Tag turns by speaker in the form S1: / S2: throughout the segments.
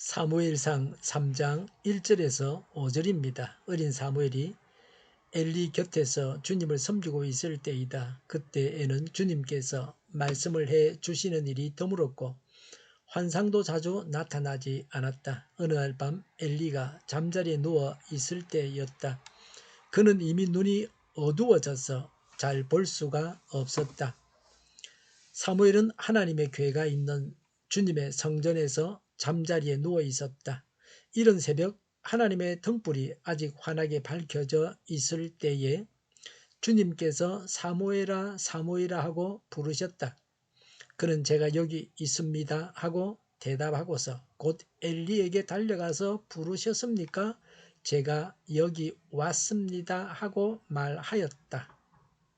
S1: 사무엘상 3장 1절에서 5절입니다. 어린 사무엘이 엘리 곁에서 주님을 섬기고 있을 때이다. 그때에는 주님께서 말씀을 해 주시는 일이 드물었고 환상도 자주 나타나지 않았다. 어느 날 밤 엘리가 잠자리에 누워 있을 때였다. 그는 이미 눈이 어두워져서 잘 볼 수가 없었다. 사무엘은 하나님의 궤가 있는 주님의 성전에서 잠자리에 누워 있었다. 이른 새벽 하나님의 등불이 아직 환하게 밝혀져 있을 때에 주님께서 사무엘아 사무엘아 하고 부르셨다. 그는 제가 여기 있습니다 하고 대답하고서 곧 엘리에게 달려가서 부르셨습니까? 제가 여기 왔습니다 하고 말하였다.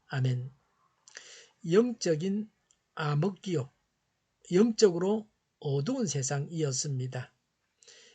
S1: 아멘. 영적인 암흑기요. 영적으로 어두운 세상이었습니다.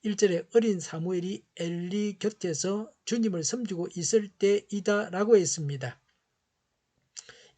S1: 1절에 어린 사무엘이 엘리 곁에서 주님을 섬기고 있을 때이다 라고 했습니다.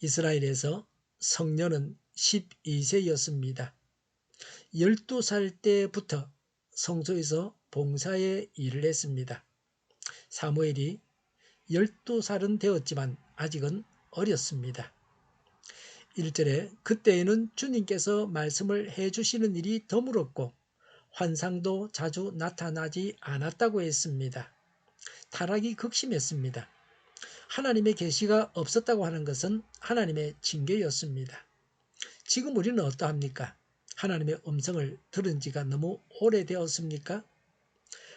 S1: 이스라엘에서 성년은 12세였습니다. 12살 때부터 성소에서 봉사의 일을 했습니다. 사무엘이 12살은 되었지만 아직은 어렸습니다. 1절에 그때에는 주님께서 말씀을 해주시는 일이 드물었고 환상도 자주 나타나지 않았다고 했습니다. 타락이 극심했습니다. 하나님의 계시가 없었다고 하는 것은 하나님의 징계였습니다. 지금 우리는 어떠합니까? 하나님의 음성을 들은 지가 너무 오래되었습니까?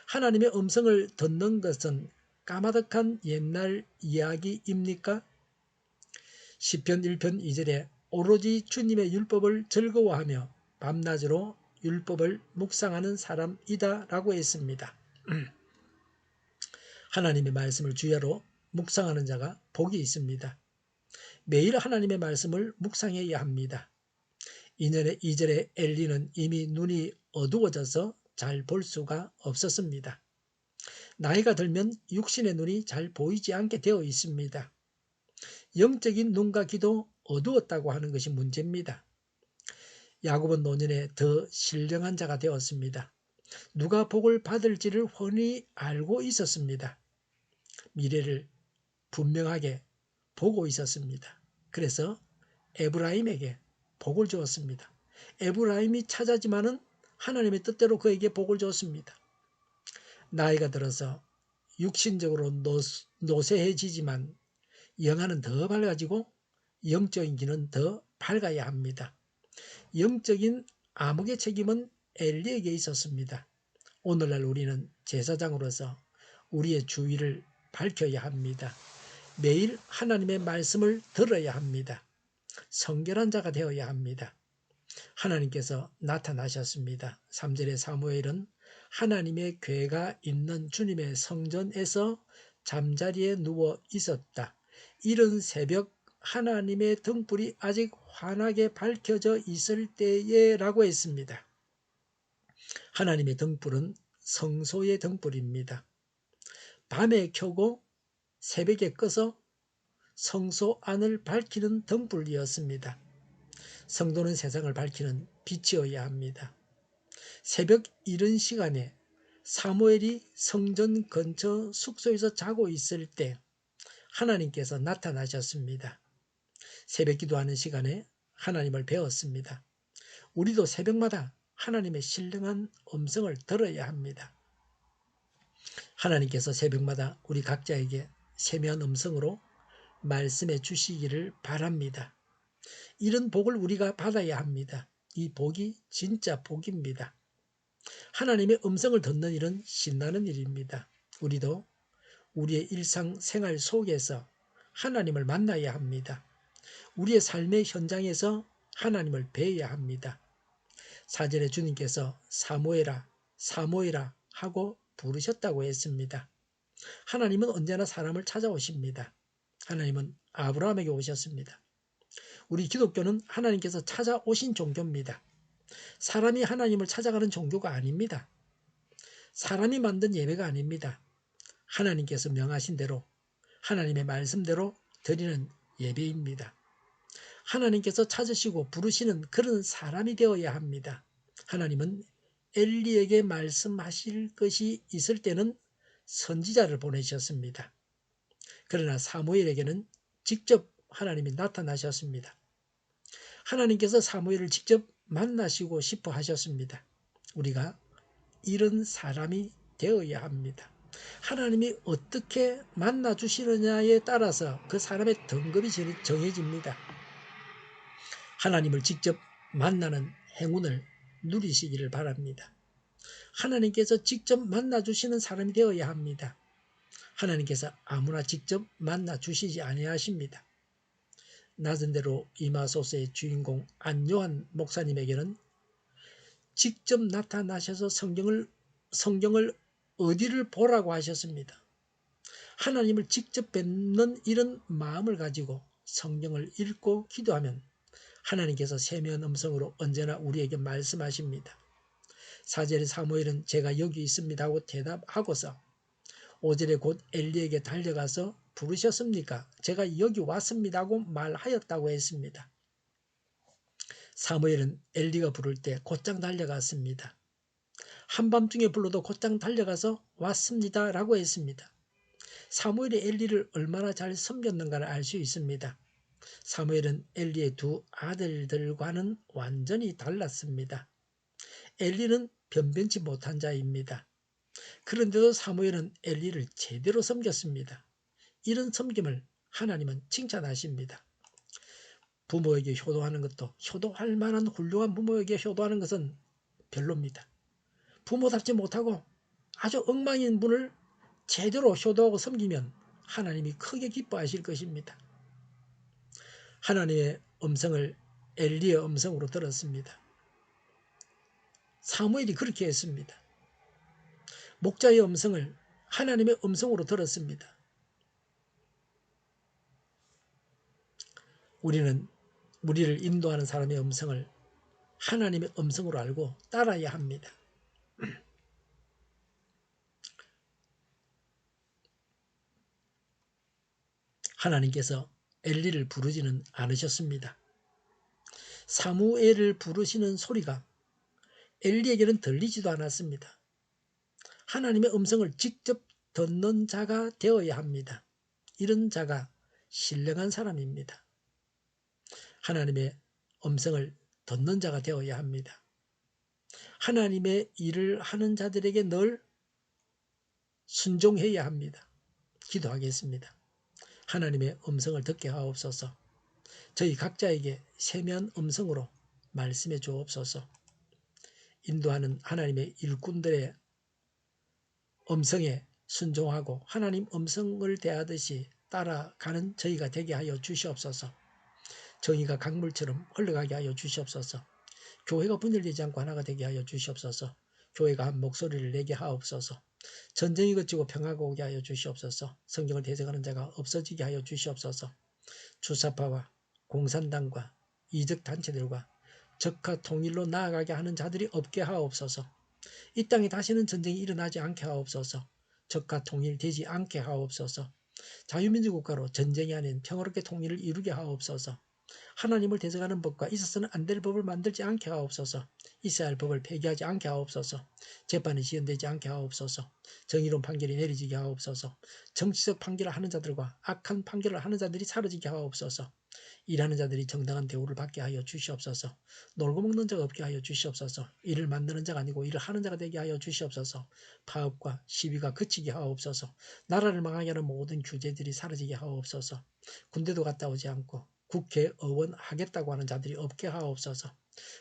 S1: 하나님의 음성을 듣는 것은 까마득한 옛날 이야기입니까? 시편 1편 2절에 오로지 주님의 율법을 즐거워하며 밤낮으로 율법을 묵상하는 사람이다 라고 했습니다. 하나님의 말씀을 주야로 묵상하는 자가 복이 있습니다. 매일 하나님의 말씀을 묵상해야 합니다. 2절에 엘리는 이미 눈이 어두워져서 잘 볼 수가 없었습니다. 나이가 들면 육신의 눈이 잘 보이지 않게 되어 있습니다. 영적인 눈과 귀도 어두웠다고 하는 것이 문제입니다. 야곱은 노년에 더 신령한 자가 되었습니다. 누가 복을 받을지를 훤히 알고 있었습니다. 미래를 분명하게 보고 있었습니다. 그래서 에브라임에게 복을 주었습니다. 에브라임이 찾았지만은 하나님의 뜻대로 그에게 복을 줬습니다. 나이가 들어서 육신적으로 노쇠해지지만 영안은 더 밝아지고 영적인 길은 더 밝아야 합니다. 영적인 암흑의 책임은 엘리에게 있었습니다. 오늘날 우리는 제사장으로서 우리의 주위를 밝혀야 합니다. 매일 하나님의 말씀을 들어야 합니다. 성결한 자가 되어야 합니다. 하나님께서 나타나셨습니다. 3절의 사무엘은 하나님의 궤가 있는 주님의 성전에서 잠자리에 누워 있었다. 이른 새벽 하나님의 등불이 아직 환하게 밝혀져 있을 때에 라고 했습니다. 하나님의 등불은 성소의 등불입니다. 밤에 켜고 새벽에 꺼서 성소 안을 밝히는 등불이었습니다. 성도는 세상을 밝히는 빛이어야 합니다. 새벽 이른 시간에 사무엘이 성전 근처 숙소에서 자고 있을 때 하나님께서 나타나셨습니다. 새벽 기도하는 시간에 하나님을 배웠습니다. 우리도 새벽마다 하나님의 신령한 음성을 들어야 합니다. 하나님께서 새벽마다 우리 각자에게 세미한 음성으로 말씀해 주시기를 바랍니다. 이런 복을 우리가 받아야 합니다. 이 복이 진짜 복입니다. 하나님의 음성을 듣는 일은 신나는 일입니다. 우리도 우리의 일상생활 속에서 하나님을 만나야 합니다. 우리의 삶의 현장에서 하나님을 뵈야 합니다. 4절에 주님께서 사무엘아 사무엘아 하고 부르셨다고 했습니다. 하나님은 언제나 사람을 찾아오십니다. 하나님은 아브라함에게 오셨습니다. 우리 기독교는 하나님께서 찾아오신 종교입니다. 사람이 하나님을 찾아가는 종교가 아닙니다. 사람이 만든 예배가 아닙니다. 하나님께서 명하신 대로 하나님의 말씀대로 드리는 예배입니다. 하나님께서 찾으시고 부르시는 그런 사람이 되어야 합니다. 하나님은 엘리에게 말씀하실 것이 있을 때는 선지자를 보내셨습니다. 그러나 사무엘에게는 직접 하나님이 나타나셨습니다. 하나님께서 사무엘을 직접 만나시고 싶어 하셨습니다. 우리가 이런 사람이 되어야 합니다. 하나님이 어떻게 만나주시느냐에 따라서 그 사람의 등급이 정해집니다. 하나님을 직접 만나는 행운을 누리시기를 바랍니다. 하나님께서 직접 만나주시는 사람이 되어야 합니다. 하나님께서 아무나 직접 만나주시지 아니하십니다. 낮은 대로 이마소서의 주인공 안요한 목사님에게는 직접 나타나셔서 성경을 어디를 보라고 하셨습니다. 하나님을 직접 뵙는 이런 마음을 가지고 성경을 읽고 기도하면 하나님께서 세미한 음성으로 언제나 우리에게 말씀하십니다. 4절에 사무엘은 제가 여기 있습니다 하고 대답하고서 5절에 곧 엘리에게 달려가서 부르셨습니까? 제가 여기 왔습니다 하고 말하였다고 했습니다. 사무엘은 엘리가 부를 때 곧장 달려갔습니다. 한밤중에 불러도 곧장 달려가서 왔습니다 라고 했습니다. 사무엘이 엘리를 얼마나 잘 섬겼는가를 알 수 있습니다. 사무엘은 엘리의 두 아들들과는 완전히 달랐습니다. 엘리는 변변치 못한 자입니다. 그런데도 사무엘은 엘리를 제대로 섬겼습니다. 이런 섬김을 하나님은 칭찬하십니다. 부모에게 효도하는 것도 효도할 만한 훌륭한 부모에게 효도하는 것은 별로입니다. 부모답지 못하고 아주 엉망인 분을 제대로 효도하고 섬기면 하나님이 크게 기뻐하실 것입니다. 하나님의 음성을 엘리의 음성으로 들었습니다. 사무엘이 그렇게 했습니다. 목자의 음성을 하나님의 음성으로 들었습니다. 우리를 인도하는 사람의 음성을 하나님의 음성으로 알고 따라야 합니다. 하나님께서 엘리를 부르지는 않으셨습니다. 사무엘을 부르시는 소리가 엘리에게는 들리지도 않았습니다. 하나님의 음성을 직접 듣는 자가 되어야 합니다. 이런 자가 신령한 사람입니다. 하나님의 음성을 듣는 자가 되어야 합니다. 하나님의 일을 하는 자들에게 늘 순종해야 합니다. 기도하겠습니다. 하나님의 음성을 듣게 하옵소서. 저희 각자에게 세미한 음성으로 말씀해 주옵소서. 인도하는 하나님의 일꾼들의 음성에 순종하고 하나님 음성을 대하듯이 따라가는 저희가 되게 하여 주시옵소서. 정의가 강물처럼 흘러가게 하여 주시옵소서. 교회가 분열되지 않고 하나가 되게 하여 주시옵소서. 교회가 한 목소리를 내게 하옵소서. 전쟁이 그치고 평화가 오게 하여 주시옵소서. 성경을 대적하는 자가 없어지게 하여 주시옵소서. 주사파와 공산당과 이적 단체들과 적화 통일로 나아가게 하는 자들이 없게 하옵소서. 이 땅에 다시는 전쟁이 일어나지 않게 하옵소서. 적화 통일되지 않게 하옵소서. 자유민주국가로 전쟁이 아닌 평화롭게 통일을 이루게 하옵소서. 하나님을 대적하는 법과 있어서는 안 될 법을 만들지 않게 하옵소서. 있어야 할 법을 폐기하지 않게 하옵소서. 재판이 지연되지 않게 하옵소서. 정의로운 판결이 내려지게 하옵소서. 정치적 판결을 하는 자들과 악한 판결을 하는 자들이 사라지게 하옵소서. 일하는 자들이 정당한 대우를 받게 하여 주시옵소서. 놀고 먹는 자가 없게 하여 주시옵소서. 일을 만드는 자가 아니고 일을 하는 자가 되게 하여 주시옵소서. 파업과 시위가 그치게 하옵소서. 나라를 망하게 하는 모든 규제들이 사라지게 하옵소서. 군대도 갔다 오지 않고 국회의원 하겠다고 하는 자들이 없게 하옵소서.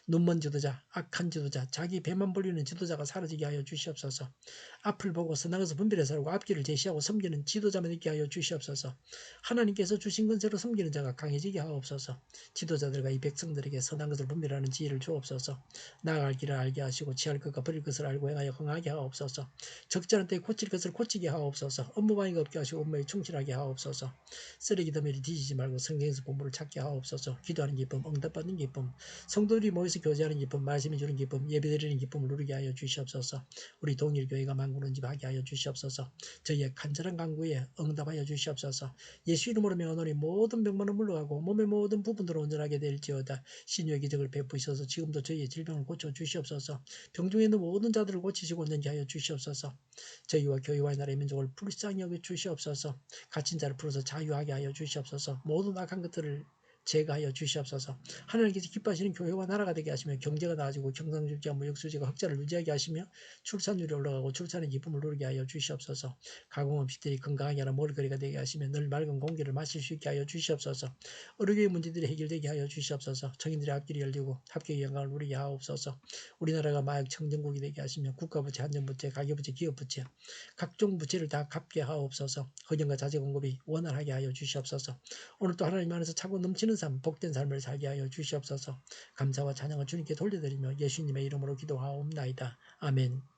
S1: 눈먼 지도자, 악한 지도자, 자기 배만 불리는 지도자가 사라지게 하여 주시옵소서. 앞을 보고 선악에서 분별해 살고 앞길을 제시하고 섬기는 지도자만 있게 하여 주시옵소서. 하나님께서 주신 건세로 섬기는 자가 강해지게 하옵소서. 지도자들과 이 백성들에게 선한 것을 분별하는 지혜를 주옵소서. 나아갈 길을 알게 하시고 취할 것과 버릴 것을 알고 행하여 흥하게 하옵소서. 적절한 때에 고칠 것을 고치게 하옵소서. 업무방해가 없게 하시고 업무에 충실하게 하옵소서. 쓰레기 더미를 뒤지지 말고 성경에서 본부를 찾게 하옵소서. 기도하는 기쁨, 응답받는 기쁨, 성도들이 성도들이 모여서 교제하는 기쁨, 말씀이 주는 기쁨, 예배드리는 기쁨을 누리게 하여 주시옵소서. 우리 동일교회가 만국을 집하게 하여 주시옵소서. 저희의 간절한 간구에 응답하여 주시옵소서. 예수 이름으로 명하노니 모든 병만은 물러가고 몸의 모든 부분들을 온전하게 될지어다. 신유의 기적을 베푸셔서 지금도 저희의 질병을 고쳐 주시옵소서. 병중에 있는 모든 자들을 고치시고 온전케 하여 주시옵소서. 저희와 교회와 나라의 민족을 불쌍히 여겨 주시옵소서. 갇힌 자를 풀어서 자유하게 하여 주시옵소서. 모든 악한 것들을 제거하여 주시옵소서. 하나님께서 기뻐하시는 교회와 나라가 되게 하시며 경제가 나아지고 경상주지와 무역수지가 흑자를 유지하게 하시며 출산율이 올라가고 출산의 기쁨을 누리게 하여 주시옵소서. 가공업시들이 건강하게 하라 먹을거리가 되게 하시며 늘 맑은 공기를 마실 수 있게 하여 주시옵소서. 의료계의 문제들이 해결되게 하여 주시옵소서. 청인들의 앞길이 열리고 합격의 영광을 누리게 하옵소서. 우리나라가 마약 청정국이 되게 하시며 국가부채, 한전부채, 가계부채, 기업부채 각종 부채를 다 갚게 하옵소서. 헌금과 자재 공급이 원활하게 하여 주시옵소서. 오늘 또 하나님 안에서 차고 넘치는 삶, 복된 삶을 살게 하여 주시옵소서. 감사와 찬양을 주님께 돌려드리며 예수님의 이름으로 기도하옵나이다. 아멘.